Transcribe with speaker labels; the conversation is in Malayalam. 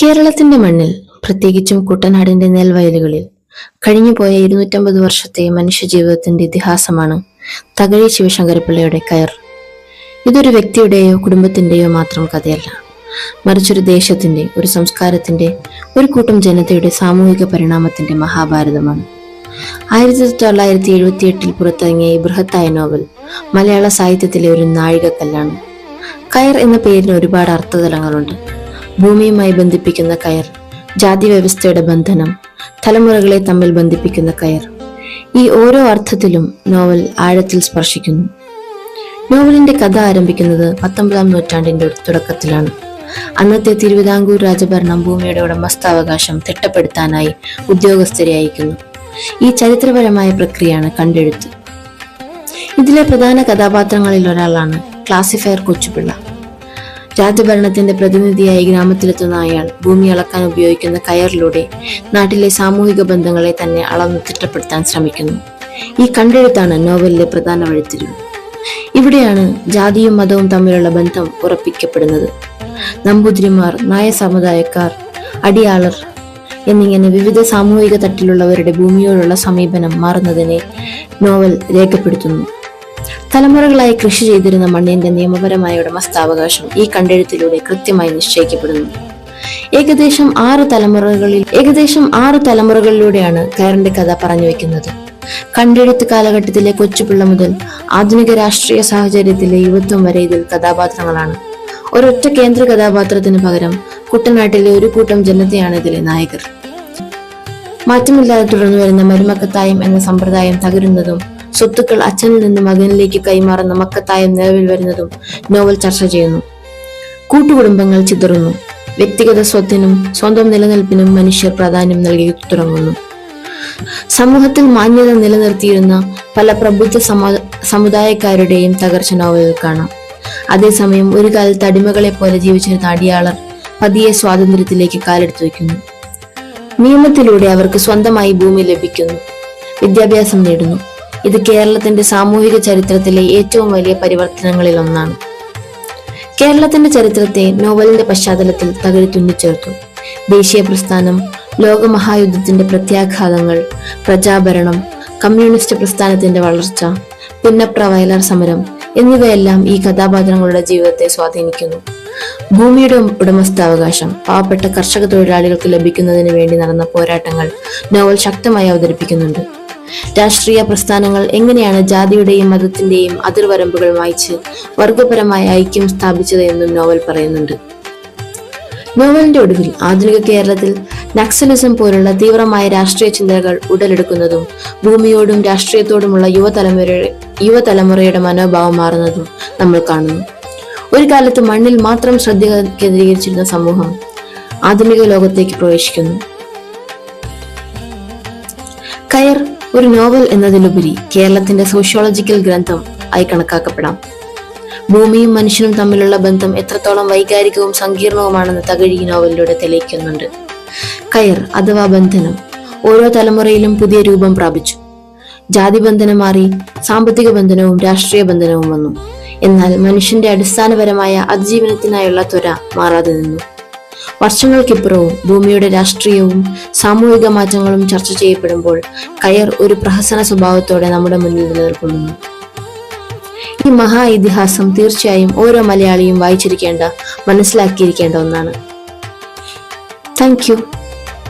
Speaker 1: കേരളത്തിന്റെ മണ്ണിൽ, പ്രത്യേകിച്ചും കുട്ടനാടിന്റെ നെൽവയലുകളിൽ കഴിഞ്ഞുപോയ 250 വർഷത്തെ മനുഷ്യജീവിതത്തിന്റെ ഇതിഹാസമാണ് തകഴി ശിവശങ്കരപ്പിള്ളയുടെ കയർ. ഇതൊരു വ്യക്തിയുടെയോ കുടുംബത്തിന്റെയോ മാത്രം കഥയല്ല, മറിച്ചൊരു ദേശത്തിന്റെ, ഒരു സംസ്കാരത്തിന്റെ, ഒരു കൂട്ടം ജനതയുടെ സാമൂഹിക പരിണാമത്തിന്റെ മഹാഭാരതമാണ്. 1978 പുറത്തിറങ്ങിയ ഈ ബൃഹത്തായ നോവൽ മലയാള സാഹിത്യത്തിലെ ഒരു നാഴികക്കല്ലാണ്. കയർ എന്ന പേരിന് ഒരുപാട് അർത്ഥതലങ്ങളുണ്ട്. ഭൂമിയുമായി ബന്ധിപ്പിക്കുന്ന കയർ, ജാതി വ്യവസ്ഥയുടെ ബന്ധനം, തലമുറകളെ തമ്മിൽ ബന്ധിപ്പിക്കുന്ന കയർ. ഈ ഓരോ അർത്ഥത്തിലും നോവൽ ആഴത്തിൽ സ്പർശിക്കുന്നു. നോവലിന്റെ കഥ ആരംഭിക്കുന്നത് 19-ാം നൂറ്റാണ്ടിന്റെ തുടക്കത്തിലാണ്. അന്നത്തെ തിരുവിതാംകൂർ രാജഭരണം ഭൂമിയുടെ ഉടമസ്ഥാവകാശം തിട്ടപ്പെടുത്താനായി ഉദ്യോഗസ്ഥരെ അയക്കുന്നു. ഈ ചരിത്രപരമായ പ്രക്രിയയാണ് കണ്ടെഴുത്ത്. ഇതിലെ പ്രധാന കഥാപാത്രങ്ങളിൽ ഒരാളാണ് ക്ലാസിഫയർ കൊച്ചുപിള്ള. രാജഭരണത്തിന്റെ പ്രതിനിധിയായി ഗ്രാമത്തിലെത്തുന്ന അയാൾ ഭൂമി അളക്കാൻ ഉപയോഗിക്കുന്ന കയറിലൂടെ നാട്ടിലെ സാമൂഹിക ബന്ധങ്ങളെ തന്നെ അളന്നു തിട്ടപ്പെടുത്താൻ ശ്രമിക്കുന്നു. ഈ കണ്ടെഴുത്താണ് നോവലിലെ പ്രധാന വഴിത്തിരിവ്. ഇവിടെയാണ് ജാതിയും മതവും തമ്മിലുള്ള ബന്ധം ഉറപ്പിക്കപ്പെടുന്നത്. നമ്പൂതിരിമാർ, നായ സമുദായക്കാർ, അടിയാളർ എന്നിങ്ങനെ വിവിധ സാമൂഹിക തട്ടിലുള്ളവരുടെ ഭൂമിയോടുള്ള സമീപനം മാറുന്നതിനെ നോവൽ രേഖപ്പെടുത്തുന്നു. തലമുറകളായി കൃഷി ചെയ്തിരുന്ന മണ്ണിന്റെ നിയമപരമായ ഉടമസ്ഥാവകാശം ഈ കണ്ടെഴുത്തിലൂടെ കൃത്യമായി നിശ്ചയിക്കപ്പെടുന്നു. ഏകദേശം 6 തലമുറകളിലൂടെയാണ് കയറിന്റെ കഥ പറഞ്ഞു വെക്കുന്നത്. കണ്ടെഴുത്ത് കാലഘട്ടത്തിലെ കൊച്ചുപിള്ള മുതൽ ആധുനിക രാഷ്ട്രീയ സാഹചര്യത്തിലെ യുവത്വം വരെ ഇതിൽ കഥാപാത്രങ്ങളാണ്. ഒരൊറ്റ കേന്ദ്ര കഥാപാത്രത്തിന് പകരം കുട്ടനാട്ടിലെ ഒരു കൂട്ടം ജനതയാണ് ഇതിലെ നായകർ. മാറ്റമില്ലാതെ തുടർന്നു വരുന്ന മരുമക്കത്തായം എന്ന സമ്പ്രദായം തകരുന്നതും സ്വത്തുക്കൾ അച്ഛനിൽ നിന്ന് മകനിലേക്ക് കൈമാറുന്ന മക്കത്തായം നിലവിൽ വരുന്നതും നോവൽ ചർച്ച ചെയ്യുന്നു. കൂട്ടുകുടുംബങ്ങൾ ചിതറുന്നു. വ്യക്തിഗത സ്വത്തിനും സ്വന്തം നിലനിൽപ്പിനും മനുഷ്യർ പ്രാധാന്യം നൽകി തുടങ്ങുന്നു. സമൂഹത്തിൽ മാന്യത നിലനിർത്തിയിരുന്ന പല പ്രബുദ്ധ സമുദായക്കാരുടെയും തകർച്ച നോവലിൽ കാണാം. അതേസമയം ഒരു കാലത്ത് അടിമകളെ പോലെ ജീവിച്ചിരുന്ന അടിയാളർ പതിയെ സ്വാതന്ത്ര്യത്തിലേക്ക് കാലെടുത്തു വയ്ക്കുന്നു. നിയമത്തിലൂടെ അവർക്ക് സ്വന്തമായി ഭൂമി ലഭിക്കുന്നു, വിദ്യാഭ്യാസം നേടുന്നു. ഇത് കേരളത്തിന്റെ സാമൂഹിക ചരിത്രത്തിലെ ഏറ്റവും വലിയ പരിവർത്തനങ്ങളിൽ ഒന്നാണ്. കേരളത്തിന്റെ ചരിത്രത്തെ നോവലിന്റെ പശ്ചാത്തലത്തിൽ തകഴി തുന്നിച്ചേർത്തു. ദേശീയ പ്രസ്ഥാനം, ലോകമഹായുദ്ധത്തിന്റെ പ്രത്യാഘാതങ്ങൾ, പ്രജാഭരണം, കമ്മ്യൂണിസ്റ്റ് പ്രസ്ഥാനത്തിന്റെ വളർച്ച, പുന്നപ്ര വയലാർ സമരം എന്നിവയെല്ലാം ഈ കഥാപാത്രങ്ങളുടെ ജീവിതത്തെ സ്വാധീനിക്കുന്നു. ഭൂമിയുടെ ഉടമസ്ഥാവകാശം, പാവപ്പെട്ട കർഷക തൊഴിലാളികൾക്ക് ലഭിക്കുന്നതിന് വേണ്ടി നടന്ന പോരാട്ടങ്ങൾ നോവൽ ശക്തമായി അവതരിപ്പിക്കുന്നുണ്ട്. രാഷ്ട്രീയ പ്രസ്ഥാനങ്ങൾ എങ്ങനെയാണ് ജാതിയുടെയും മതത്തിന്റെയും അതിർവരമ്പുകൾ മായ്ച്ച് വർഗപരമായ ഐക്യം സ്ഥാപിച്ചത് എന്നും നോവൽ പറയുന്നുണ്ട്. നോവലിന്റെ ഒടുവിൽ ആധുനിക കേരളത്തിൽ നക്സലിസം പോലുള്ള തീവ്രമായ രാഷ്ട്രീയ ചിന്തകൾ ഉടലെടുക്കുന്നതും ഭൂമിയോടും രാഷ്ട്രീയത്തോടുമുള്ള യുവതലമുറയുടെ മനോഭാവം മാറുന്നതും നമ്മൾ കാണുന്നു. ഒരു കാലത്ത് മണ്ണിൽ മാത്രം ശ്രദ്ധ കേന്ദ്രീകരിച്ചിരുന്ന സമൂഹം ആധുനിക ലോകത്തേക്ക് പ്രവേശിക്കുന്നു. കയർ ഒരു നോവൽ എന്നതിലുപരി കേരളത്തിന്റെ സോഷ്യോളജിക്കൽ ഗ്രന്ഥം ആയി കണക്കാക്കപ്പെടാം. ഭൂമിയും മനുഷ്യനും തമ്മിലുള്ള ബന്ധം എത്രത്തോളം വൈകാരികവും സങ്കീർണവുമാണെന്ന് തകഴി നോവലിലൂടെ തെളിയിക്കുന്നുണ്ട്. കയർ അഥവാ ബന്ധനം ഓരോ തലമുറയിലും പുതിയ രൂപം പ്രാപിച്ചു. ജാതി ബന്ധനം മാറി സാമ്പത്തിക ബന്ധനവും രാഷ്ട്രീയ ബന്ധനവും വന്നു. എന്നാൽ മനുഷ്യന്റെ അടിസ്ഥാനപരമായ അതിജീവനത്തിനായുള്ള ത്വര മാറാതെ നിന്നു. വർഷങ്ങൾക്കിപ്പുറവും ഭൂമിയുടെ രാഷ്ട്രീയവും സാമൂഹിക മാറ്റങ്ങളും ചർച്ച ചെയ്യപ്പെടുമ്പോൾ കയർ ഒരു പ്രഹസന സ്വഭാവത്തോടെ നമ്മുടെ മുന്നിൽ നിലനിൽക്കുന്നു. ഈ മഹാ ഇതിഹാസം തീർച്ചയായും ഓരോ മലയാളിയും വായിച്ചിരിക്കേണ്ട, മനസ്സിലാക്കിയിരിക്കേണ്ട ഒന്നാണ്. Thank you.